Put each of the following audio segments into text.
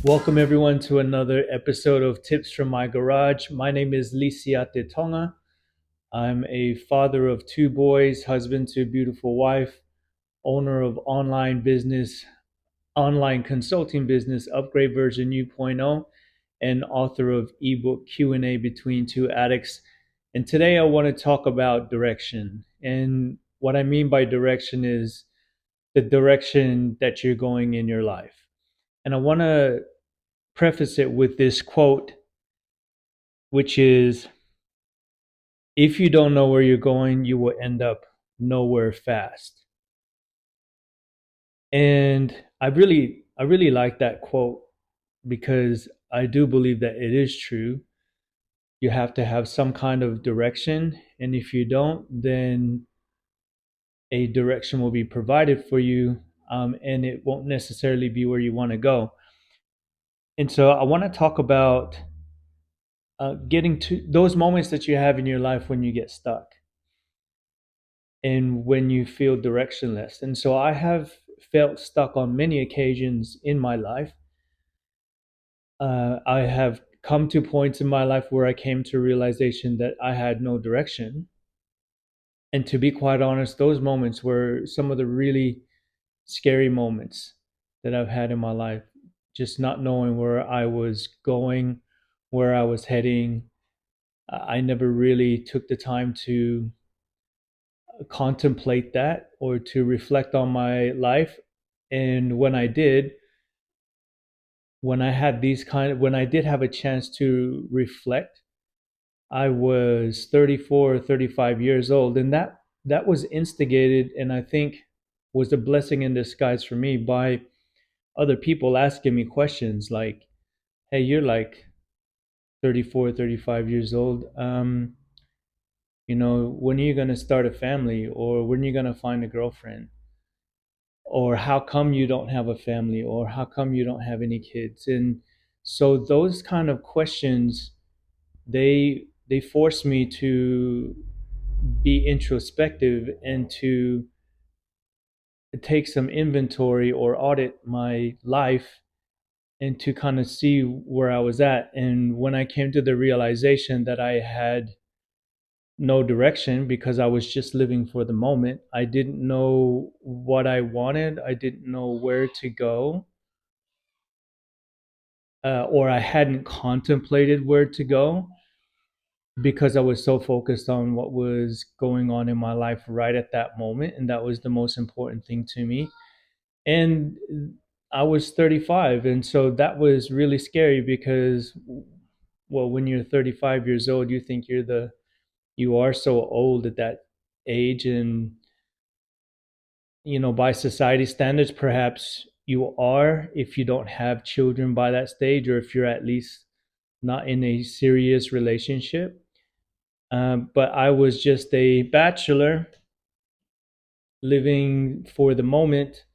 Welcome everyone to another episode of Tips from My Garage. My name is Lisiate Tonga. I'm a father of two boys, husband to a beautiful wife, owner of online consulting business Upgrade Version U.0, and author of ebook Q&A Between Two Addicts. And today I want to talk about direction. And what I mean by direction is the direction that you're going in your life. And I want to preface it with this quote, which is, if you don't know where you're going, you will end up nowhere fast. And I really like that quote because I do believe that it is true. You have to have some kind of direction, and if you don't, then a direction will be provided for you, and it won't necessarily be where you want to go. And so I want to talk about getting to those moments that you have in your life when you get stuck and when you feel directionless. And so I have felt stuck on many occasions in my life. I have come to points in my life where I came to realization that I had no direction. And to be quite honest, those moments were some of the really scary moments that I've had in my life. Just not knowing where I was going, where I was heading. I never really took the time to contemplate that or to reflect on my life. And when I did have a chance to reflect, I was 34 or 35 years old, and that was instigated, and I think was a blessing in disguise for me by other people asking me questions like, hey, you're like 34, 35 years old. When are you going to start a family, or when are you going to find a girlfriend, or how come you don't have a family, or how come you don't have any kids? And so those kind of questions, they force me to be introspective and to take some inventory or audit my life and to kind of see where I was at. And when I came to the realization that I had no direction because I was just living for the moment, I didn't know what I wanted, I didn't know where to go, or I hadn't contemplated where to go because I was so focused on what was going on in my life right at that moment. And that was the most important thing to me. And I was 35. And so that was really scary because, well, when you're 35 years old, you think you are so old at that age. And, by society standards, perhaps you are if you don't have children by that stage, or if you're at least not in a serious relationship. But I was just a bachelor living for the moment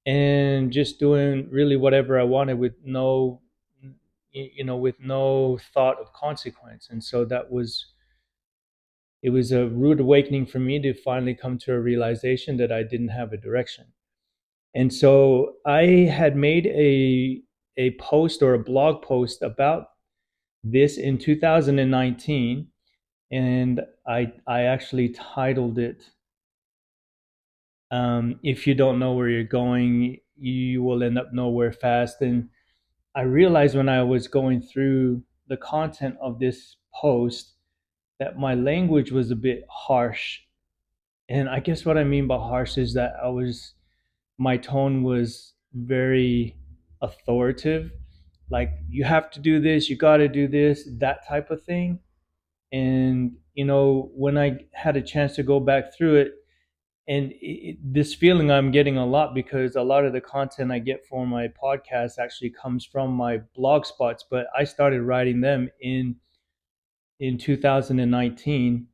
and just doing really whatever I wanted with no thought of consequence. And so it was a rude awakening for me to finally come to a realization that I didn't have a direction. And so I had made a post or a blog post about this in 2019, and I actually titled it, if you don't know where you're going, you will end up nowhere fast. And I realized when I was going through the content of this post that my language was a bit harsh. And I guess what I mean by harsh is that my tone was very authoritative. Like, you have to do this, you got to do this, that type of thing. And, when I had a chance to go back through it, and this feeling I'm getting a lot because a lot of the content I get for my podcast actually comes from my blog spots, but I started writing them in 2019.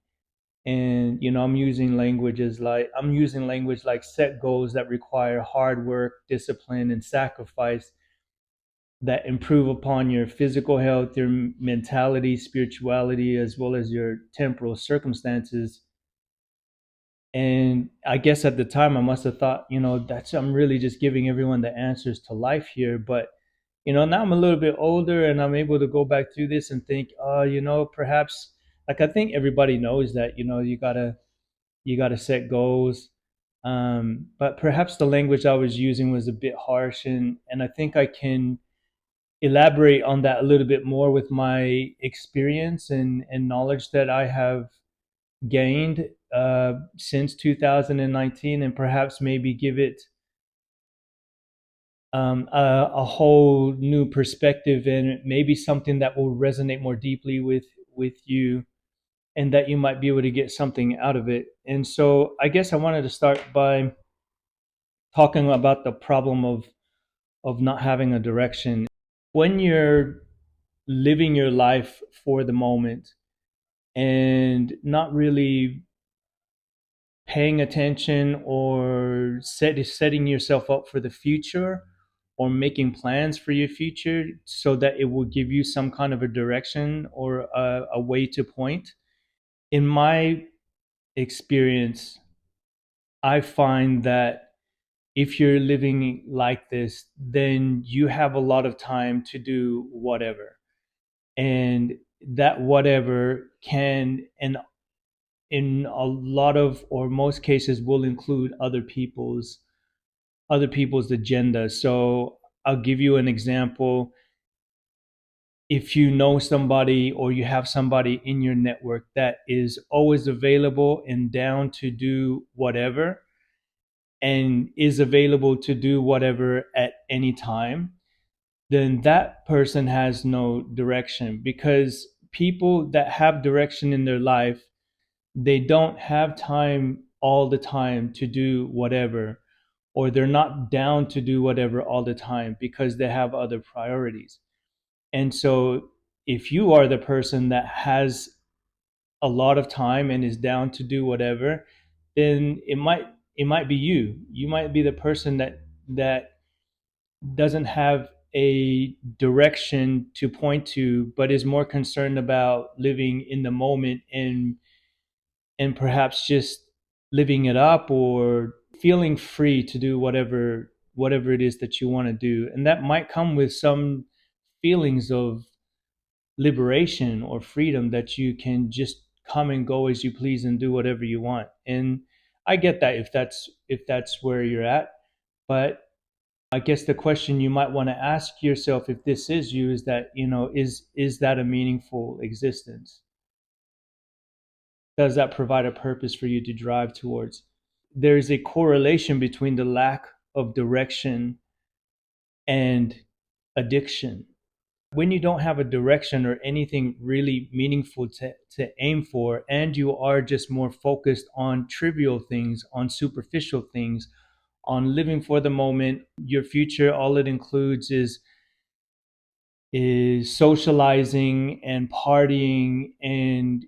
And I'm using language like set goals that require hard work, discipline, and sacrifice, that improve upon your physical health, your mentality, spirituality, as well as your temporal circumstances. And I guess at the time I must have thought, I'm really just giving everyone the answers to life here. But Now I'm a little bit older and I'm able to go back through this and think, perhaps, like, I think everybody knows that, you gotta set goals. But perhaps the language I was using was a bit harsh, and I think I can elaborate on that a little bit more with my experience and knowledge that I have gained since 2019, and perhaps maybe give it a whole new perspective, and maybe something that will resonate more deeply with you, and that you might be able to get something out of it. And so I guess I wanted to start by talking about the problem of not having a direction. When you're living your life for the moment and not really paying attention or setting yourself up for the future, or making plans for your future so that it will give you some kind of a direction or a way to point. In my experience, I find that if you're living like this, then you have a lot of time to do whatever. And that whatever can, and in a lot of or most cases, will include other people's agenda. So I'll give you an example. If you know somebody or you have somebody in your network that is always available and down to do whatever, and is available to do whatever at any time, then that person has no direction. Because people that have direction in their life, they don't have time all the time to do whatever, or they're not down to do whatever all the time because they have other priorities. And so if you are the person that has a lot of time and is down to do whatever, then it might be you. You might be the person that doesn't have a direction to point to, but is more concerned about living in the moment, and perhaps just living it up, or feeling free to do whatever it is that you want to do. And that might come with some feelings of liberation or freedom, that you can just come and go as you please and do whatever you want. And I get that, if that's where you're at. But I guess the question you might want to ask yourself, if this is you, is that, is that a meaningful existence? Does that provide a purpose for you to drive towards? There's a correlation between the lack of direction and addiction. When you don't have a direction or anything really meaningful to aim for, and you are just more focused on trivial things, on superficial things, on living for the moment, your future, all it includes is socializing and partying, and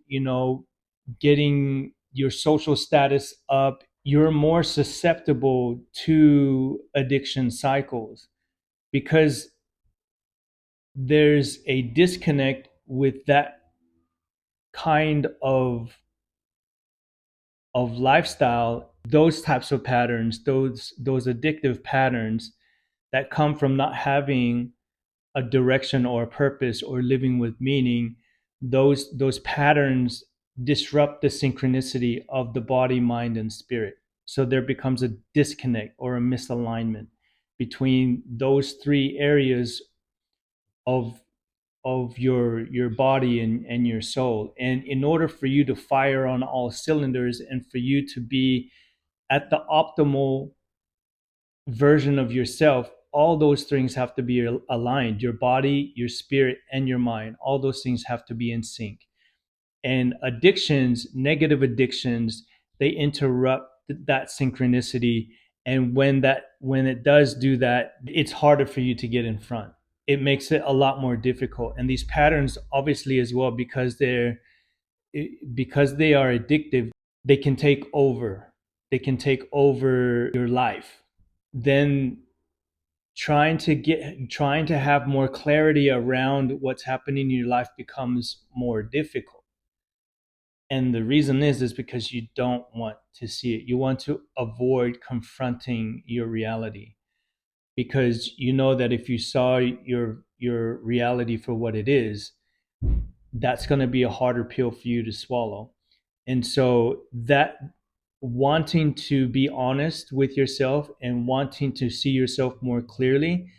getting your social status up, you're more susceptible to addiction cycles, because there's a disconnect with that kind of lifestyle, those types of patterns, those addictive patterns that come from not having a direction or a purpose or living with meaning. Those patterns disrupt the synchronicity of the body, mind, and spirit. So there becomes a disconnect or a misalignment between those three areas of your body and your soul. And in order for you to fire on all cylinders, and for you to be at the optimal version of yourself, all those things have to be aligned. Your body, your spirit, and your mind, all those things have to be in sync. And addictions, negative addictions, they interrupt that synchronicity. And when it does do that, it's harder for you to get in front. It makes it a lot more difficult. And these patterns, obviously, as well, because they are addictive, they can take over. They can take over your life. Then trying to have more clarity around what's happening in your life becomes more difficult. And the reason is because you don't want to see it. You want to avoid confronting your reality. because you know that if you saw your reality for what it is, that's going to be a harder pill for you to swallow. And so that wanting to be honest with yourself and wanting to see yourself more clearly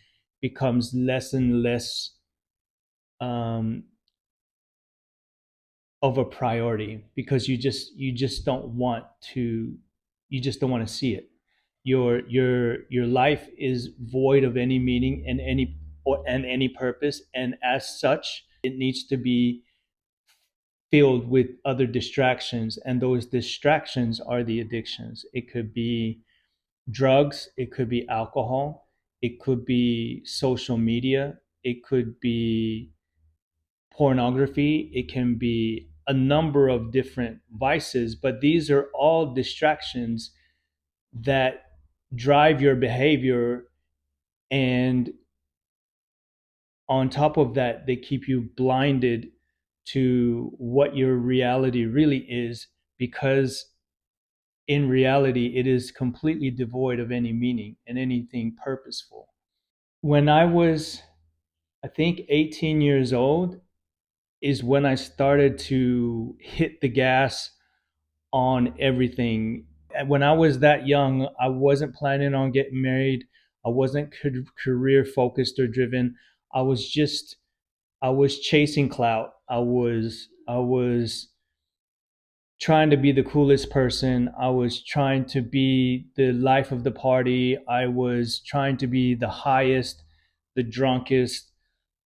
becomes less and less um, of a priority, because you just don't want to, you just don't want to see it. Your life is void of any meaning and any purpose, and as such it needs to be filled with other distractions, and those distractions are the addictions. It could be drugs, it could be alcohol, it could be social media, it could be pornography, it can be a number of different vices, but these are all distractions that drive your behavior. And on top of that, they keep you blinded to what your reality really is, because in reality, it is completely devoid of any meaning and anything purposeful. When I was, I think, 18 years old, is when I started to hit the gas on everything. When I was that young, I wasn't planning on getting married. I wasn't career focused or driven. I was just, I was chasing clout. I was trying to be the coolest person. I was trying to be the life of the party. I was trying to be the highest, the drunkest,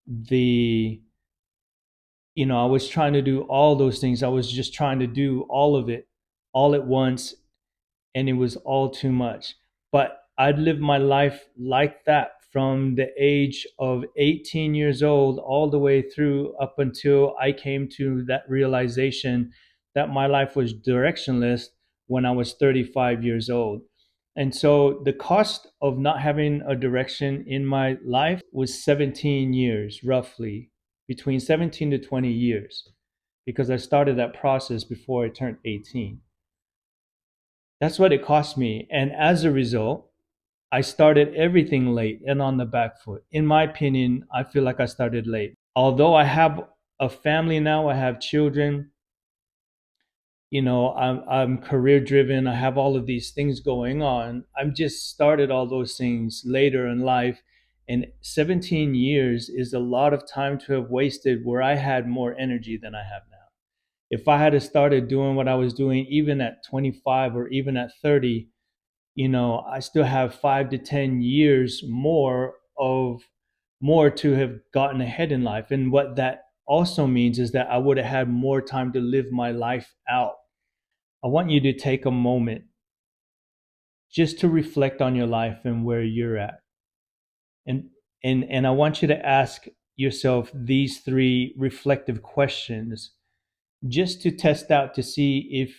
the, I was trying to do all those things. I was just trying to do all of it all at once, and it was all too much. But I'd lived my life like that from the age of 18 years old all the way through up until I came to that realization that my life was directionless when I was 35 years old. And so the cost of not having a direction in my life was 17 years, roughly, between 17 to 20 years, because I started that process before I turned 18. That's what it cost me. And as a result, I started everything late and on the back foot. In my opinion, I feel like I started late. Although I have a family now, I have children, I'm career driven, I have all of these things going on. I'm just started all those things later in life. And 17 years is a lot of time to have wasted where I had more energy than I have now. If I had started doing what I was doing even at 25 or even at 30, I still have 5 to 10 years more to have gotten ahead in life. And what that also means is that I would have had more time to live my life out. I want you to take a moment just to reflect on your life and where you're at. And and I want you to ask yourself these three reflective questions, just to test out to see if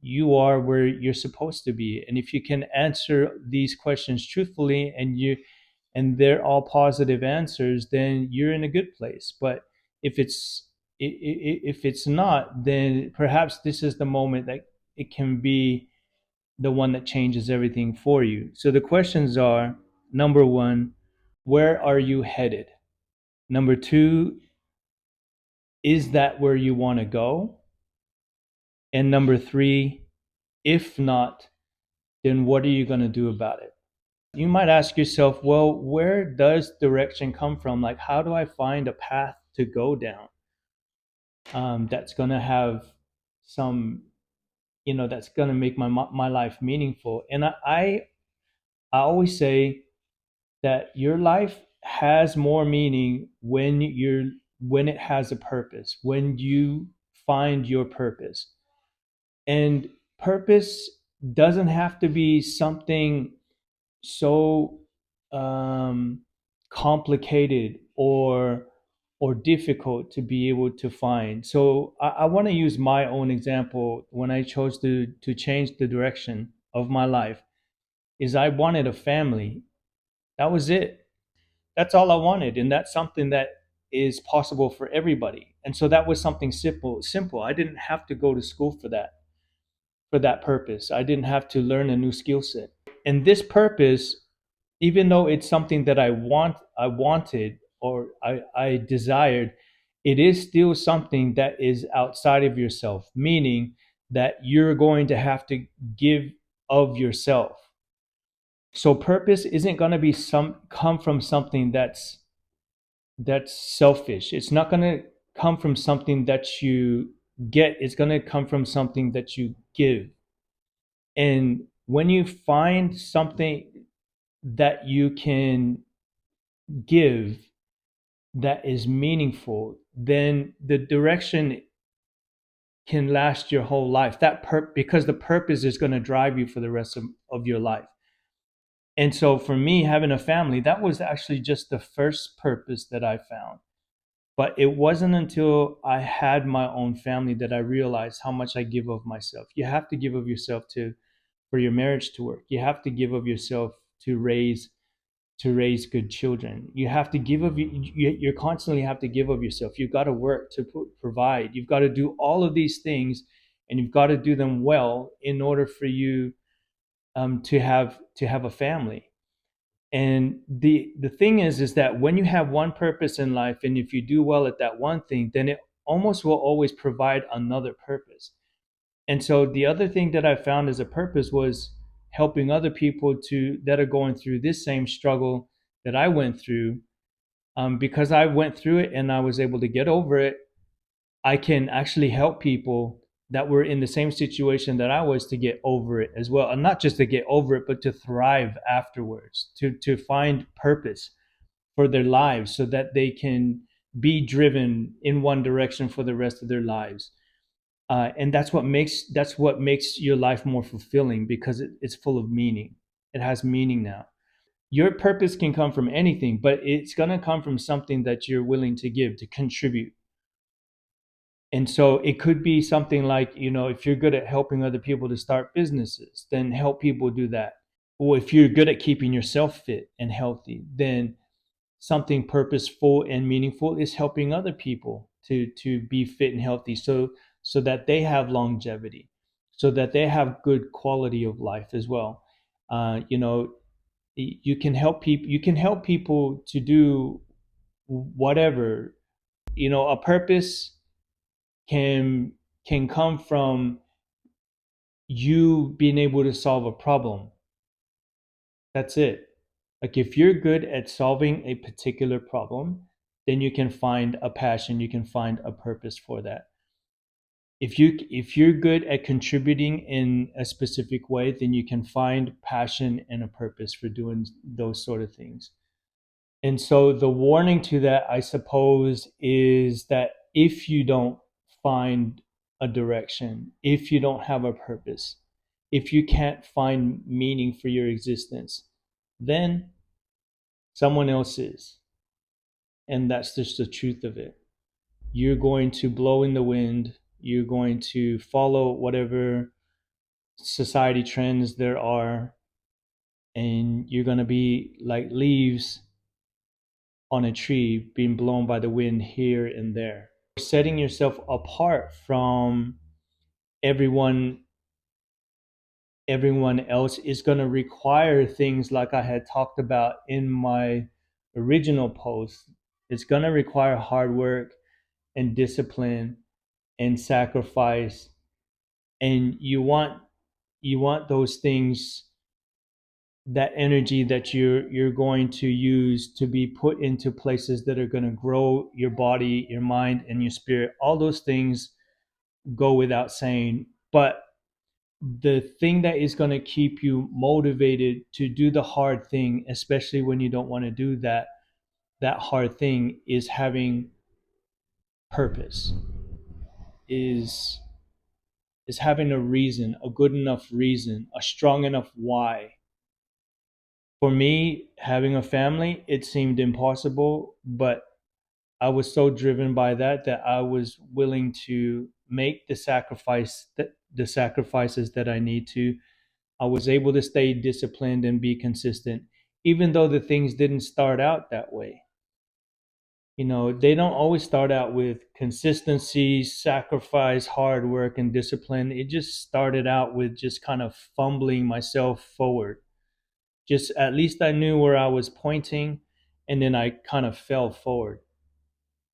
you are where you're supposed to be. And if you can answer these questions truthfully, and they're all positive answers, then you're in a good place. But if it's not, then perhaps this is the moment that it can be the one that changes everything for you. So the questions are: number one, where are you headed? Number two, is that where you want to go? And number three, if not, then what are you going to do about it? You might ask yourself, well, where does direction come from? Like, how do I find a path to go down that's going to have some, that's going to make my life meaningful? And I always say that your life has more meaning when it has a purpose, when you find your purpose. And purpose doesn't have to be something so um, complicated or difficult to be able to find. So I want to use my own example. When I chose to change the direction of my life, is I wanted a family. That was it. That's all I wanted, and that's something that is possible for everybody. And so that was something simple. Simple. I didn't have to go to school for that purpose. I didn't have to learn a new skill set. And this purpose even though it's something that I wanted, or I desired, it is still something that is outside of yourself, meaning that you're going to have to give of yourself. So purpose isn't going to be some come from something that's selfish. It's not going to come from something that you get. It's going to come from something that you give. And when you find something that you can give that is meaningful, then the direction can last your whole life. Because the purpose is going to drive you for the rest of your life. And so for me, having a family, that was actually just the first purpose that I found. But it wasn't until I had my own family that I realized how much I give of myself. You have to give of yourself to for your marriage to work. You have to give of yourself to raise good children. You have to give of you constantly have to give of yourself. You've got to work to provide. You've got to do all of these things, and you've got to do them well in order for you to have a family. And the thing is that when you have one purpose in life, and if you do well at that one thing, then it almost will always provide another purpose. And so the other thing that I found as a purpose was helping other people to that are going through this same struggle that I went through. Because I went through it and I was able to get over it, I can actually help people that were in the same situation that I was to get over it as well. And not just to get over it, but to thrive afterwards, to find purpose for their lives so that they can be driven in one direction for the rest of their lives. And that's what makes your life more fulfilling, because it's full of meaning. It has meaning now. Your purpose can come from anything, but it's going to come from something that you're willing to give, to contribute. And so it could be something like, if you're good at helping other people to start businesses, then help people do that. Or if you're good at keeping yourself fit and healthy, then something purposeful and meaningful is helping other people to be fit and healthy, so that they have longevity, so that they have good quality of life as well. You know, you can help people to do whatever. A purpose can can come from you being able to solve a problem. That's it. Like, if you're good at solving a particular problem, then you can find a passion, you can find a purpose for that. If you're good at contributing in a specific way, then you can find passion and a purpose for doing those sort of things. And so the warning to that, I suppose, is that if you don't find a direction, if you don't have a purpose, if you can't find meaning for your existence, then someone else is. And that's just the truth of it. You're going to blow in the wind, you're going to follow whatever society trends there are, and you're going to be like leaves on a tree being blown by the wind here and there. Setting yourself apart from everyone everyone else is going to require things like I had talked about in my original post. It's going to require hard work and discipline and sacrifice, and you want those things, that energy that you're going to use, to be put into places that are going to grow your body, your mind, and your spirit. All those things go without saying, but the thing that is going to keep you motivated to do the hard thing, especially when you don't want to do that hard thing, is having purpose, is is having a reason, a good enough reason, a strong enough why. For me, having a family, it seemed impossible, but I was so driven by that I was willing to make the sacrifices that I need to. I was able to stay disciplined and be consistent, even though the things didn't start out that way. They don't always start out with consistency, sacrifice, hard work, and discipline. It just started out with just kind of fumbling myself forward, Just at least I knew where I was pointing, and then I kind of fell forward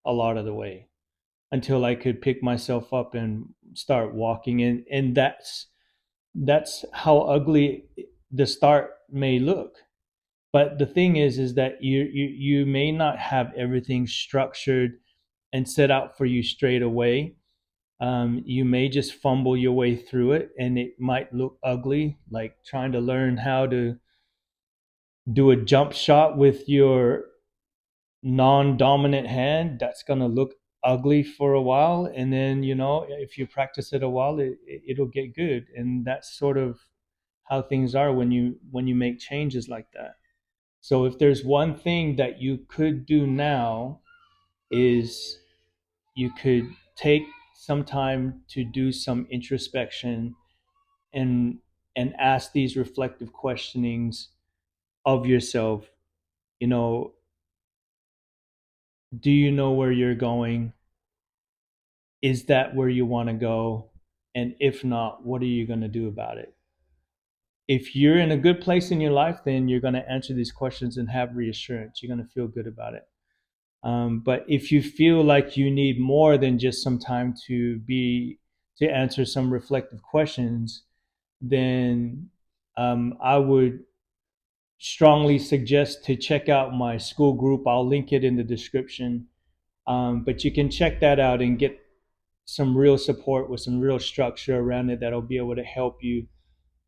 a lot of the way until I could pick myself up and start walking. And that's how ugly the start may look. But the thing is that you may not have everything structured and set out for you straight away. You may just fumble your way through it, and it might look ugly, like trying to learn how to do a jump shot with your non-dominant hand. That's going to look ugly for a while, and then if you practice it a while, it'll get good. And that's sort of how things are when you make changes like that. So if there's one thing that you could do now, is you could take some time to do some introspection and ask these reflective questionings of yourself. you know do you know where you're going? Is that where you want to go? And if not, what are you going to do about it? If you're in a good place in your life, then you're going to answer these questions and have reassurance. You're going to feel good about it. But if you feel like you need more than just some time to answer some reflective questions, then I would strongly suggest to check out my school group. I'll link it in the description. But you can check that out and get some real support with some real structure around it that'll be able to help you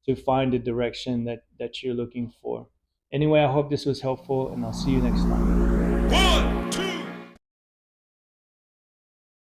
to find the direction that you're looking for. Anyway, I hope this was helpful, and I'll see you next time.